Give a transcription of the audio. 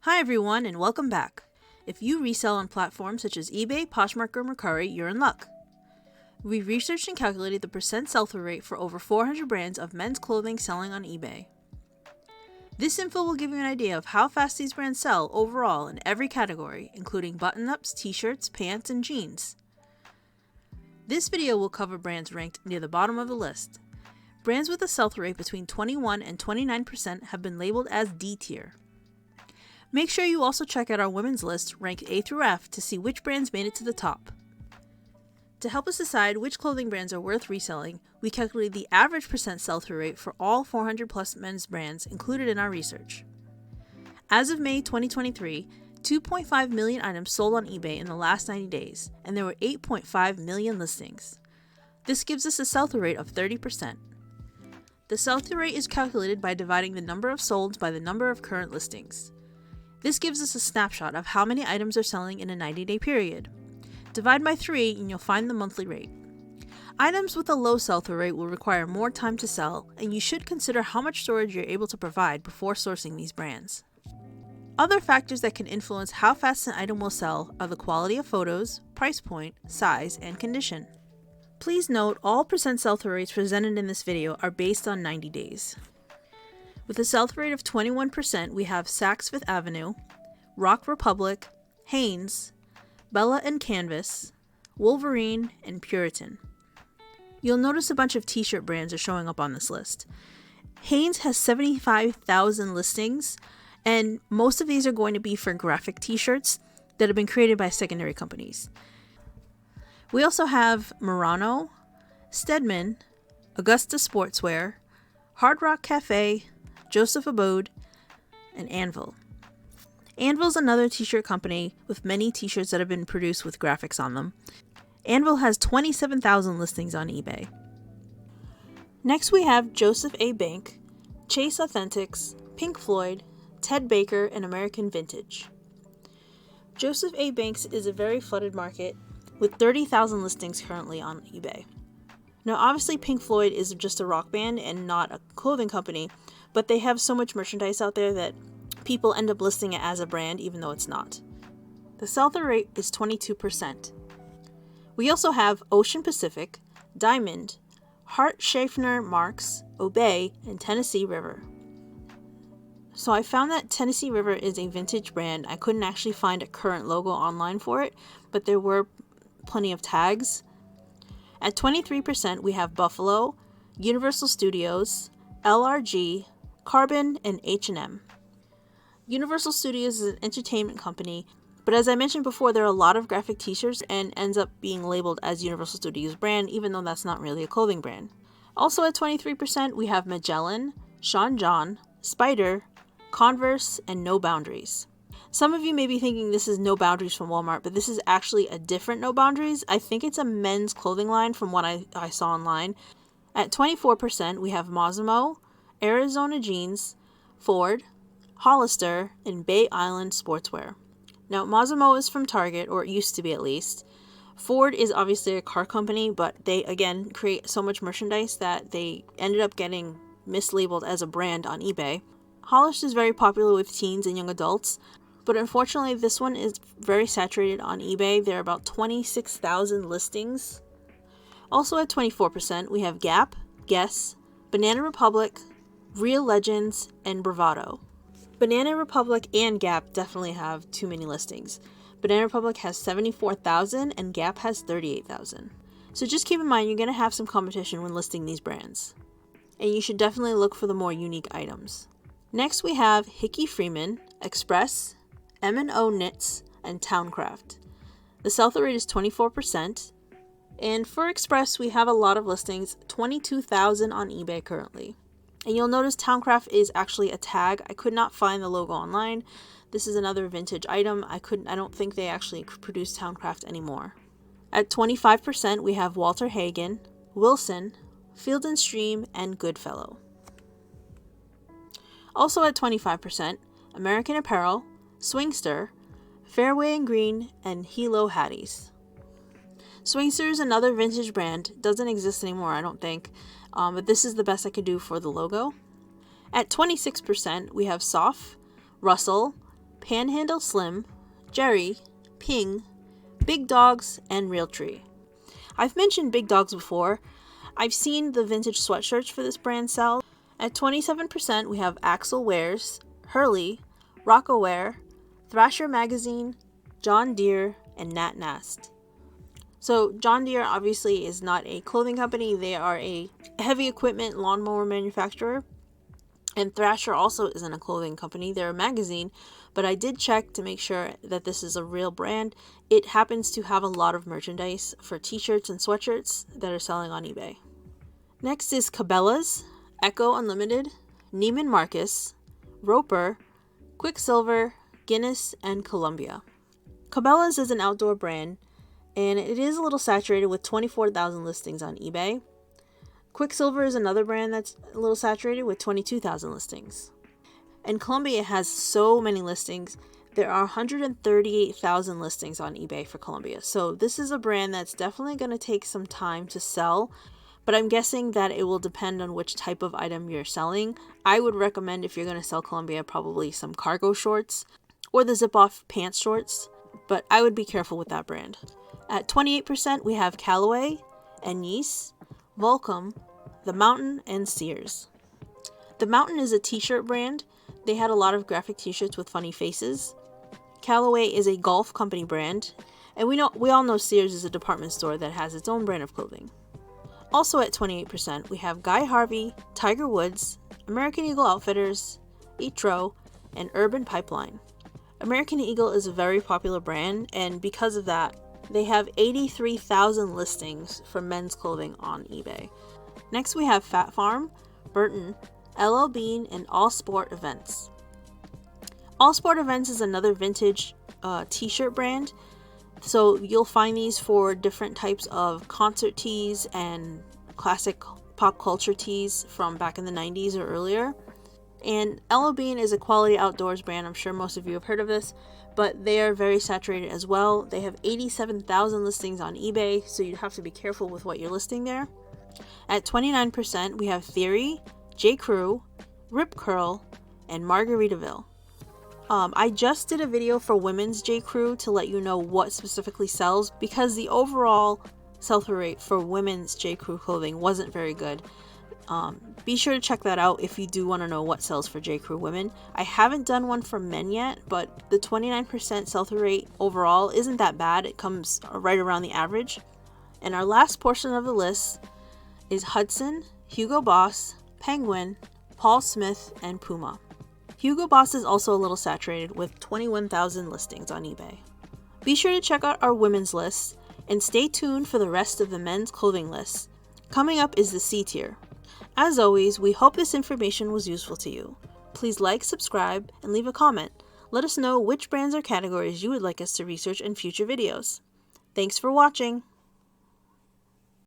Hi everyone and welcome back. If you resell on platforms such as eBay, Poshmark, or Mercari, you're in luck. We researched and calculated the percent sell-through rate for over 400 brands of men's clothing selling on eBay. This info will give you an idea of how fast these brands sell overall in every category, including button-ups, t-shirts, pants, and jeans. This video will cover brands ranked near the bottom of the list. Brands with a sell-through rate between 21 and 29% have been labeled as D tier. Make sure you also check out our women's list ranked A through F to see which brands made it to the top. To help us decide which clothing brands are worth reselling, we calculated the average percent sell-through rate for all 400 plus men's brands included in our research. As of May 2023, 2.5 million items sold on eBay in the last 90 days, and there were 8.5 million listings. This gives us a sell-through rate of 30%. The sell-through rate is calculated by dividing the number of solds by the number of current listings. This gives us a snapshot of how many items are selling in a 90-day period. Divide by 3 and you'll find the monthly rate. Items with a low sell-through rate will require more time to sell, and you should consider how much storage you're able to provide before sourcing these brands. Other factors that can influence how fast an item will sell are the quality of photos, price point, size, and condition. Please note all percent sell-through rates presented in this video are based on 90 days. With a sell-through rate of 21%, we have Saks Fifth Avenue, Rock Republic, Hanes, Bella and Canvas, Wolverine, and Puritan. You'll notice a bunch of t-shirt brands are showing up on this list. Hanes has 75,000 listings, and most of these are going to be for graphic t-shirts that have been created by secondary companies. We also have Murano, Stedman, Augusta Sportswear, Hard Rock Cafe, Joseph Abode, and Anvil. Anvil's another t-shirt company with many t-shirts that have been produced with graphics on them. Anvil has 27,000 listings on eBay. Next we have Joseph A. Bank, Chase Authentics, Pink Floyd, Ted Baker, and American Vintage. Joseph A. Banks is a very flooded market with 30,000 listings currently on eBay. Now obviously Pink Floyd is just a rock band and not a clothing company, but they have so much merchandise out there that people end up listing it as a brand even though it's not. The sell-through rate is 22%. We also have Ocean Pacific, Diamond, Hart Schaffner Marks, Obey, and Tennessee River. So I found that Tennessee River is a vintage brand. I couldn't actually find a current logo online for it, but there were plenty of tags. At 23%, we have Buffalo, Universal Studios, LRG, Carbon, and H&M. Universal Studios is an entertainment company, but as I mentioned before, there are a lot of graphic t-shirts and ends up being labeled as Universal Studios brand, even though that's not really a clothing brand. Also at 23%, we have Magellan, Sean John, Spider, Converse, and No Boundaries. Some of you may be thinking this is No Boundaries from Walmart, but this is actually a different No Boundaries. I think it's a men's clothing line from what I saw online. At 24%, we have Massimo, Arizona Jeans, Ford, Hollister, and Bay Island Sportswear. Now, Massimo is from Target, or it used to be at least. Ford is obviously a car company, but they, again, create so much merchandise that they ended up getting mislabeled as a brand on eBay. Hollister is very popular with teens and young adults, but unfortunately this one is very saturated on eBay. There are about 26,000 listings. Also at 24%, we have Gap, Guess, Banana Republic, Real Legends, and Bravado. Banana Republic and Gap definitely have too many listings. Banana Republic has 74,000 and Gap has 38,000. So just keep in mind you're going to have some competition when listing these brands. And you should definitely look for the more unique items. Next we have Hickey Freeman, Express, M&O Knits, and Towncraft. The sell-through rate is 24%. And for Express, we have a lot of listings, 22,000 on eBay currently. And you'll notice Towncraft is actually a tag. I could not find the logo online. This is another vintage item. I don't think they actually produce Towncraft anymore. At 25%, we have Walter Hagen, Wilson, Field & Stream, and Goodfellow. Also at 25%, American Apparel, Swingster, Fairway and Green, and Hilo Hatties. Swingster is another vintage brand. Doesn't exist anymore, I don't think. But this is the best I could do for the logo. At 26%, we have Soft, Russell, Panhandle Slim, Jerry, Ping, Big Dogs, and Realtree. I've mentioned Big Dogs before. I've seen the vintage sweatshirts for this brand sell. At 27%, we have Axel Wears, Hurley, Rockaware, Thrasher Magazine, John Deere, and Nat Nast. So John Deere obviously is not a clothing company. They are a heavy equipment lawnmower manufacturer. And Thrasher also isn't a clothing company. They're a magazine. But I did check to make sure that this is a real brand. It happens to have a lot of merchandise for t-shirts and sweatshirts that are selling on eBay. Next is Cabela's, Echo Unlimited, Neiman Marcus, Roper, Quicksilver, Guinness, and Columbia. Cabela's is an outdoor brand, and it is a little saturated with 24,000 listings on eBay. Quicksilver is another brand that's a little saturated with 22,000 listings. And Columbia has so many listings. There are 138,000 listings on eBay for Columbia. So this is a brand that's definitely going to take some time to sell, but I'm guessing that it will depend on which type of item you're selling. I would recommend, if you're going to sell Columbia, probably some cargo shorts or the zip-off pants shorts, but I would be careful with that brand. At 28%, we have Callaway, Anise, Volcom, The Mountain, and Sears. The Mountain is a t-shirt brand. They had a lot of graphic t-shirts with funny faces. Callaway is a golf company brand, and we all know Sears is a department store that has its own brand of clothing. Also at 28%, we have Guy Harvey, Tiger Woods, American Eagle Outfitters, Etro, and Urban Pipeline. American Eagle is a very popular brand, and because of that, they have 83,000 listings for men's clothing on eBay. Next we have Fat Farm, Burton, LL Bean, and All Sport Events. All Sport Events is another vintage t-shirt brand. So you'll find these for different types of concert tees and classic pop culture tees from back in the 90s or earlier. And LL Bean is a quality outdoors brand. I'm sure most of you have heard of this, but they are very saturated as well. They have 87,000 listings on eBay, so you'd have to be careful with what you're listing there. At 29%, we have Theory, J. Crew, Rip Curl, and Margaritaville. I just did a video for women's J. Crew to let you know what specifically sells, because the overall sell-through rate for women's J. Crew clothing wasn't very good. Be sure to check that out if you do want to know what sells for J. Crew women. I haven't done one for men yet, but the 29% sell-through rate overall isn't that bad. It comes right around the average. And our last portion of the list is Hudson, Hugo Boss, Penguin, Paul Smith, and Puma. Hugo Boss is also a little saturated with 21,000 listings on eBay. Be sure to check out our women's list and stay tuned for the rest of the men's clothing list. Coming up is the C tier. As always, we hope this information was useful to you. Please like, subscribe, and leave a comment. Let us know which brands or categories you would like us to research in future videos. Thanks for watching!